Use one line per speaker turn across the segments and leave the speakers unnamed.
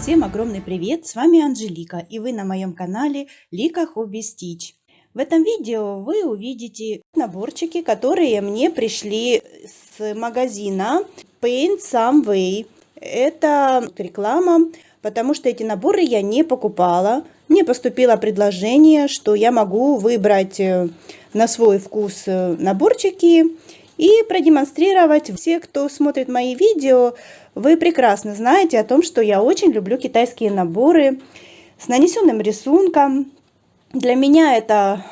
Всем огромный привет! С вами Анжелика, и вы на моем канале Lika Hobby Stitch. В этом видео вы увидите наборчики, которые мне пришли с магазина Paint Some Way. Это реклама, потому что эти наборы я не покупала. Мне поступило предложение, что я могу выбрать на свой вкус наборчики и продемонстрировать. Все, кто смотрит мои видео, вы прекрасно знаете о том, что я очень люблю китайские наборы с нанесенным рисунком. Для меня это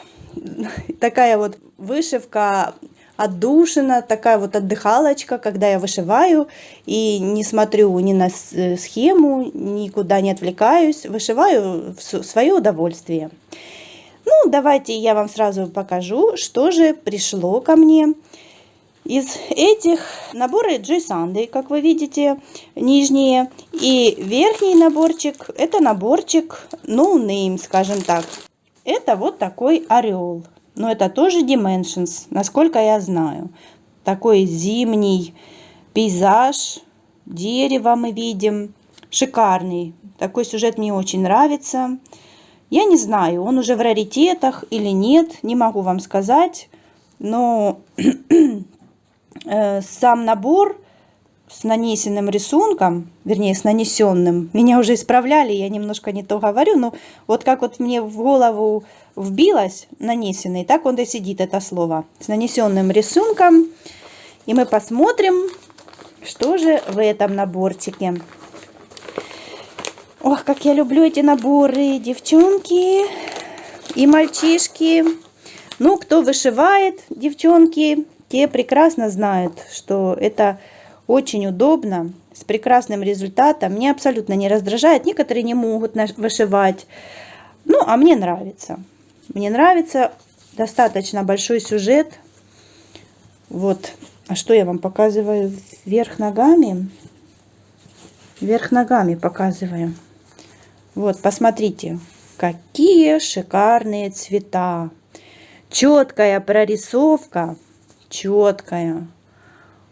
такая вот вышивка отдушина, такая вот отдыхалочка, когда я вышиваю и не смотрю ни на схему, никуда не отвлекаюсь, вышиваю в свое удовольствие. Ну, давайте я вам сразу покажу, что же пришло ко мне. Из этих наборы Joy Sunday, как вы видите, нижние, и верхний наборчик, это наборчик No Name, скажем так. Это вот такой орел, но это тоже Dimensions, насколько я знаю. Такой зимний пейзаж, дерево мы видим, шикарный. Такой сюжет мне очень нравится. Я не знаю, он уже в раритетах или нет, не могу вам сказать, но сам набор с нанесенным рисунком, вернее с нанесенным, меня уже исправляли, я немножко не то говорю, но вот как вот мне в голову вбилось нанесенный, так он и сидит, это слово, с нанесенным рисунком. И мы посмотрим, что же в этом наборчике. Ох, как я люблю эти наборы, девчонки и мальчишки. Ну, кто вышивает, девчонки, те прекрасно знают, что это очень удобно, с прекрасным результатом. Мне абсолютно не раздражает. Некоторые не могут вышивать. Ну, а мне нравится. Мне нравится. Достаточно большой сюжет. Вот. А что я вам показываю? Вверх ногами. Вверх ногами показываю. Вот, посмотрите. Какие шикарные цвета. Четкая прорисовка. Четкая.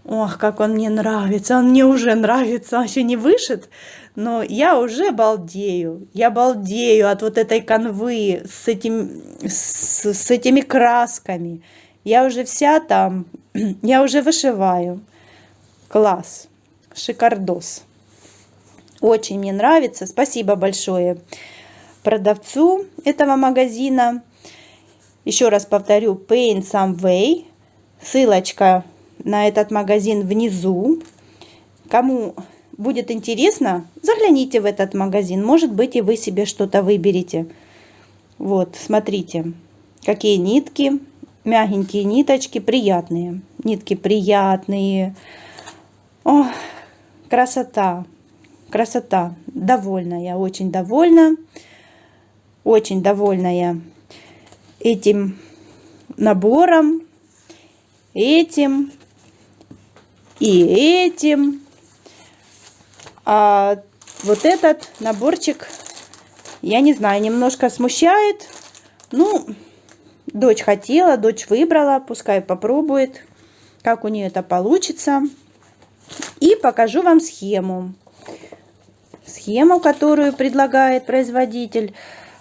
Ох, как он мне нравится. Он мне уже нравится. Он еще не вышит, но я уже балдею. Я балдею от вот этой канвы с этими красками. Я уже вся там. Я уже вышиваю. Класс. Шикардос. Очень мне нравится. Спасибо большое продавцу этого магазина. Еще раз повторю, Paint Some Way. Ссылочка на этот магазин внизу. Кому будет интересно, загляните в этот магазин. Может быть, и вы себе что-то выберете. Вот, смотрите, какие нитки. Мягенькие ниточки, приятные. Нитки приятные. О, красота. Красота. Довольна я, очень довольна. Очень довольна я этим набором. Этим и этим. А вот этот наборчик, я не знаю, немножко смущает. Ну, дочь хотела, дочь выбрала, пускай попробует, как у нее это получится. И покажу вам схему. Схему, которую предлагает производитель.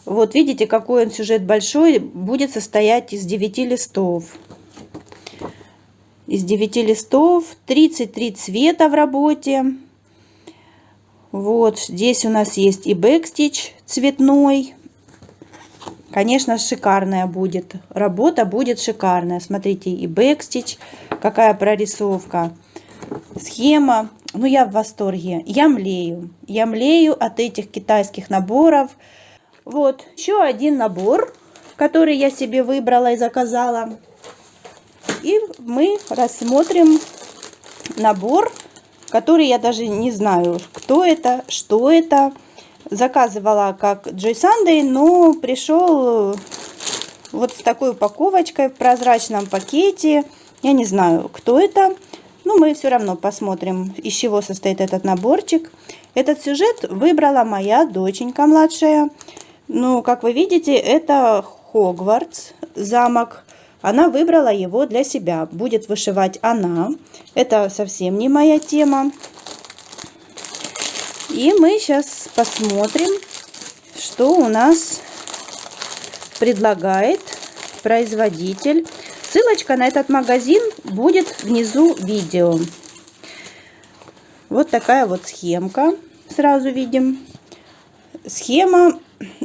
Вот видите, какой он сюжет большой, будет состоять из 9 листов. Из 9 листов, 33 цвета в работе. Вот здесь у нас есть и бэкстич цветной. Конечно, шикарная будет. Работа будет шикарная. Смотрите, и бэкстич, какая прорисовка. Схема. Ну, я в восторге. Я млею. Я млею от этих китайских наборов. Вот, еще один набор, который я себе выбрала и заказала. И мы рассмотрим набор, который я даже не знаю, кто это, что это. Заказывала как Joy Sunday, но пришел вот с такой упаковочкой в прозрачном пакете. Я не знаю, кто это, но мы все равно посмотрим, из чего состоит этот наборчик. Этот сюжет выбрала моя доченька младшая. Ну, как вы видите, это Хогвартс, замок. Она выбрала его для себя. Будет вышивать она. Это совсем не моя тема. И мы сейчас посмотрим, что у нас предлагает производитель. Ссылочка на этот магазин будет внизу видео. Вот такая вот схемка. Сразу видим. Схема,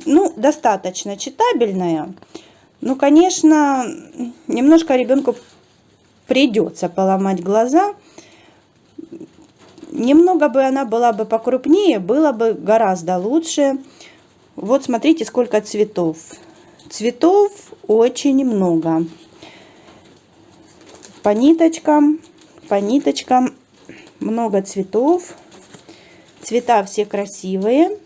ну, достаточно читабельная. Ну, конечно, немножко ребенку придется поломать глаза. Немного бы она была бы покрупнее, было бы гораздо лучше. Вот смотрите, сколько цветов. Цветов очень много. По ниточкам много цветов. Цвета все красивые.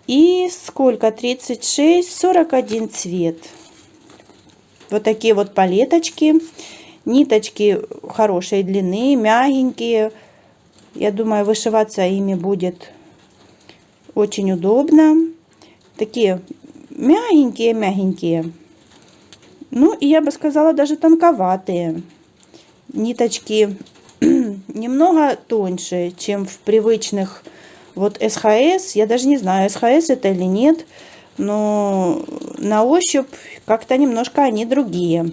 И сколько? 36, 41 цвет. Вот такие вот палеточки. Ниточки хорошей длины, мягенькие. Я думаю, вышиваться ими будет очень удобно. Такие мягенькие. Ну, и я бы сказала, даже тонковатые. Ниточки немного тоньше, чем в привычных вот СХС. Я даже не знаю, СХС это или нет. Но на ощупь как-то немножко они другие.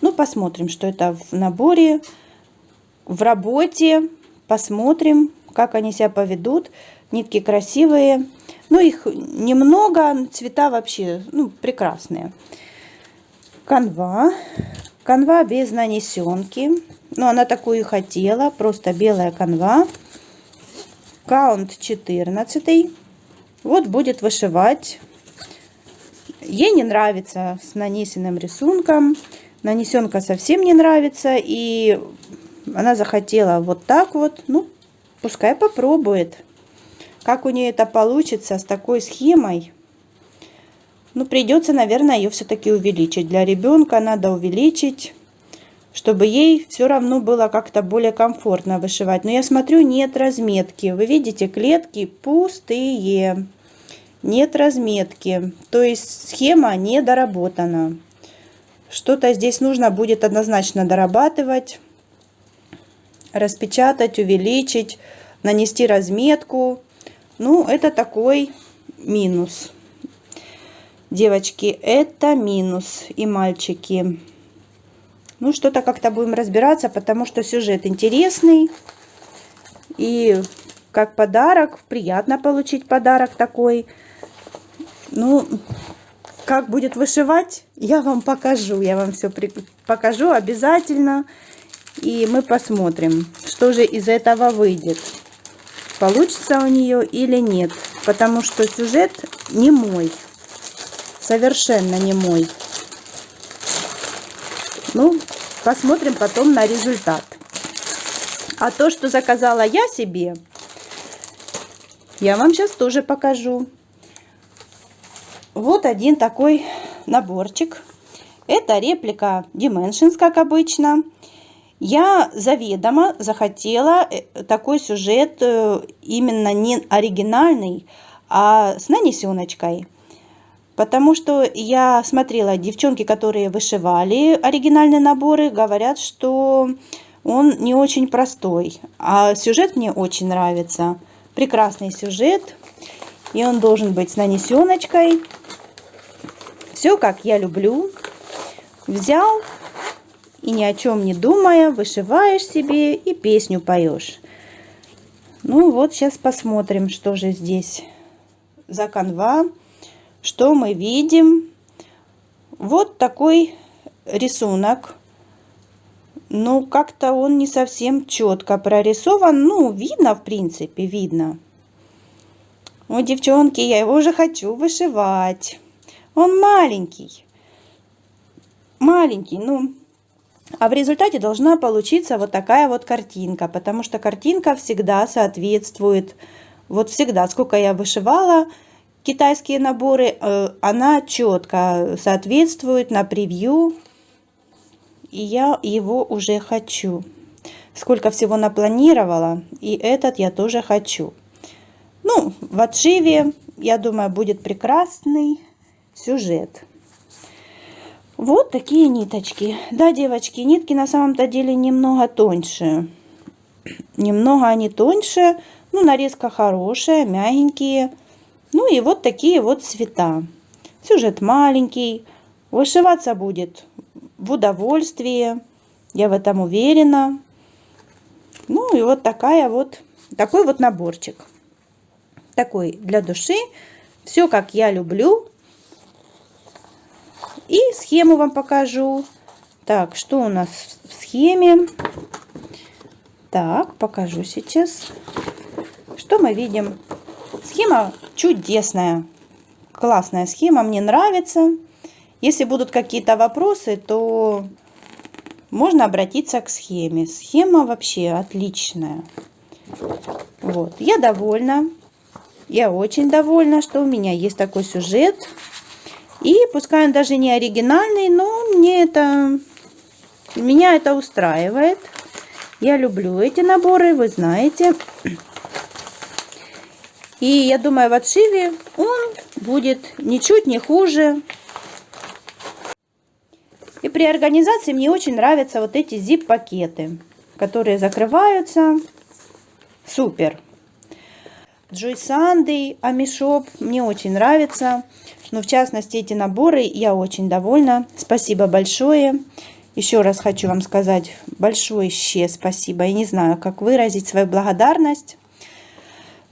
Ну, посмотрим, что это в наборе, в работе. Посмотрим, как они себя поведут. Нитки красивые. Ну, их немного. Цвета вообще, ну, прекрасные. Канва. Канва без нанесенки. Но она такую и хотела. Просто белая канва. Каунт 14. Вот будет вышивать. Ей не нравится с нанесенным рисунком. Нанесенка совсем не нравится. И она захотела вот так вот. Ну, пускай попробует. Как у нее это получится с такой схемой. Ну, придется, наверное, ее все-таки увеличить. Для ребенка надо увеличить, чтобы ей все равно было как-то более комфортно вышивать. Но я смотрю, нет разметки. Вы видите, клетки пустые. Нет разметки. То есть схема не доработана. Что-то здесь нужно будет однозначно дорабатывать. Распечатать, увеличить, нанести разметку. Ну, это такой минус. Девочки, это минус. И мальчики. Ну, что-то как-то будем разбираться, потому что сюжет интересный. И как подарок, приятно получить подарок такой. Ну, как будет вышивать, я вам покажу. Я вам все покажу обязательно. И мы посмотрим, что же из этого выйдет. Получится у нее или нет. Потому что сюжет не мой. Совершенно не мой. Ну, посмотрим потом на результат. А то, что заказала я себе, я вам сейчас тоже покажу. Вот один такой наборчик. Это реплика Dimensions, как обычно. Я заведомо захотела такой сюжет именно не оригинальный, а с нанесеночкой. Потому что я смотрела, девчонки, которые вышивали оригинальные наборы, говорят, что он не очень простой. А сюжет мне очень нравится. Прекрасный сюжет. И он должен быть с нанесеночкой. Все, как я люблю. Взял и ни о чем не думая, вышиваешь себе и песню поешь. Ну вот, сейчас посмотрим, что же здесь за канва. Что мы видим? Вот такой рисунок. Ну, как-то он не совсем четко прорисован. Ну, видно, в принципе, видно. Ой, девчонки, я его уже хочу вышивать. Он маленький. Маленький, ну. А в результате должна получиться вот такая вот картинка. Потому что картинка всегда соответствует. Вот всегда, сколько я вышивала китайские наборы, она четко соответствует на превью. И я его уже хочу. Сколько всего напланировала. И этот я тоже хочу. Ну, в отшиве, я думаю, будет прекрасный сюжет. Вот такие ниточки. Да, девочки, нитки на самом-то деле немного тоньше. Немного они тоньше. Ну, нарезка хорошая, мягенькие. Ну и вот такие вот цвета. Сюжет маленький. Вышиваться будет в удовольствие. Я в этом уверена. Ну и вот такой вот наборчик. Такой для души. Все как я люблю. И схему вам покажу. Так, что у нас в схеме? Так, покажу сейчас. Что мы видим? Схема чудесная. Классная схема, мне нравится. Если будут какие-то вопросы, то можно обратиться к схеме. Схема вообще отличная. Вот, я довольна. Я очень довольна, что у меня есть такой сюжет. И пускай он даже не оригинальный, но меня это устраивает. Я люблю эти наборы, вы знаете. И я думаю, в отшиве он будет ничуть не хуже. И при организации мне очень нравятся вот эти zip-пакеты, которые закрываются. Супер. Joy Sunday, Амишоп мне очень нравится. Но в частности эти наборы я очень довольна. Спасибо большое. Еще раз хочу вам сказать большое спасибо. Я не знаю, как выразить свою благодарность.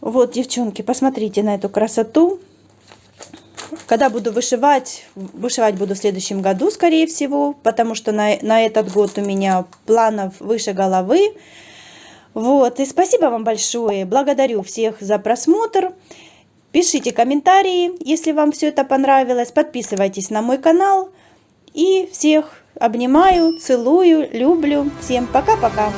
Вот, девчонки, посмотрите на эту красоту. Когда буду вышивать буду в следующем году, скорее всего, потому что на этот год у меня планов выше головы. Вот, и спасибо вам большое. Благодарю всех за просмотр. Пишите комментарии, если вам все это понравилось. Подписывайтесь на мой канал. И всех обнимаю, целую, люблю. Всем пока-пока.